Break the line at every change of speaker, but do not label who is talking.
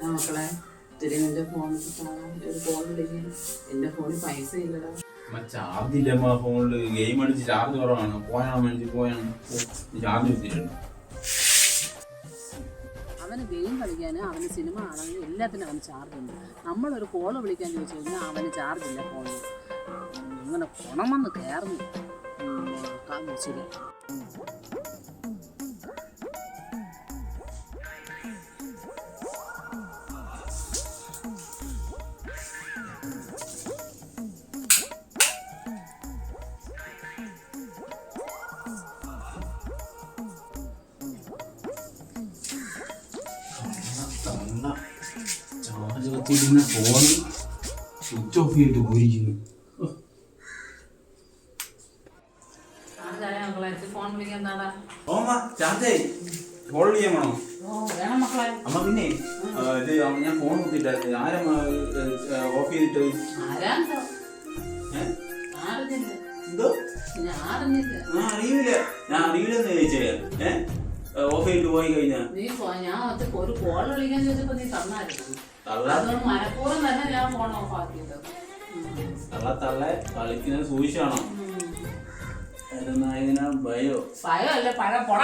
മക്കളെ തിരിഞ്ഞെന്റെ ഫോണിൽ ഒരു കോൾ വിളിക്കാൻ എന്റെ ഫോണിൽ പൈസ ഇല്ലടാ.
ചാർജ് ഇല്ല ഫോണില്. ഗെയിം അടിച്ച് ചാർജ് കുറവാണ്. പോയാണ് ചാർജ് കുത്തിയിട്ടുണ്ട്.
അവന് ഗെയിം കളിക്കാനും അവന് സിനിമ കാണാനും എല്ലാത്തിനും അവന് ചാർജ് ഉണ്ട്. നമ്മളൊരു കോള് വിളിക്കാൻ ചോദിച്ചു കഴിഞ്ഞാൽ അവന് ചാർജ് ഇല്ല ഫോണിൽ. ഇങ്ങനെ ഗുണമെന്ന് കയറുന്നു ശരി.
ചാർജ് കത്തിയിരുന്ന ഫോണ് സ്വിച്ച് ഓഫ് ചെയ്തിട്ട് പോയിരിക്കുന്നു. കോൾ വിളിക്കാൻ വേണോ? അമ്മ പിന്നെ ഇത് ഞാൻ ഫോൺ കുത്തിയിട്ട് ആരും ഓഫ് ചെയ്തിട്ട് എന്തോ അറിയില്ല. ഞാൻ അറിയില്ലെന്ന് ചോദിച്ചേ. ഓഫ് ചെയ്തിട്ട് പോയി കഴിഞ്ഞാ
ഞാൻ ഒരു കോൾ വിളിക്കാൻ ചോദിച്ചപ്പോ നീ തന്നായിരുന്നു. മനഃപൂർവ്വം തന്നെ ഞാൻ ഫോൺ ഓഫ് ആക്കിയത്.
തള്ള കളിക്കുന്നത് സൂക്ഷിച്ചാണോ? ഭയോ
അല്ല പഴ പൊട